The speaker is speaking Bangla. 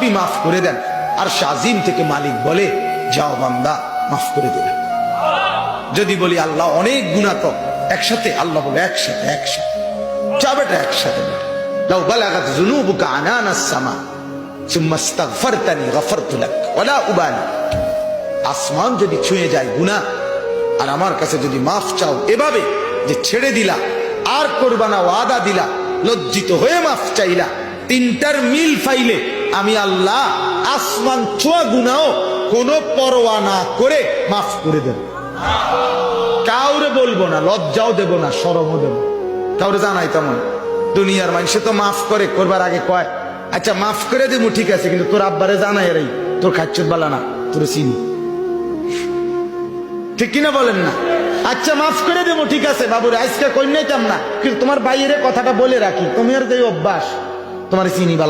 আপনি মাফ করে দেন। আর শাজিম থেকে মালিক বলে, যাও বান্দা মাফ করে দেবেন। যদি বলি আল্লাহ অনেক গুনাহ তো একসাথে, আল্লাহ বলে একসাথে একসাথে যা বেটা একসাথে। লাউ বালাগাত যুনুবুকা আনানাস সামা সুম্মা ইস্তাগফারতানি গফারতু লাক ওয়ালা উবালি। আসমান যদি ছুঁয়ে যায় গুনাহ, আর আমার কাছে যদি মাফ চাও এভাবে যে ছেড়ে দিলা আর করবা না, ওয়াদা দিলা, লজ্জিত হয়ে মাফ চাইলা, তিনটার মিল পাইলে আমি আল্লাহ আসমান ছোঁয়া গুনাহ কোনো পরোয়া না করে মাফ করে দেব। কাউরে বলবো না, লজ্জাও দেব না, শরমও দেব, কাউরে জানাই তেমন। দুনিয়ার মানুষে তো মাফ করে, করবার আগে কয় আচ্ছা মাফ করে দেবো, ঠিক আছে, কিন্তু তোর আব্বারে জানাই রে তোর খাচ্ছত বালা না, তোর চিনি, ঠিক কিনা বলেন না? আচ্ছা মাফ করে দেবো, ঠিক আছে বাবুরে আজকে কই নাইতাম না, কিন্তু তোমার বাইরে কথাটা বলে রাখি, তুমি আর যে অভ্যাস তোমার চিনি বালা।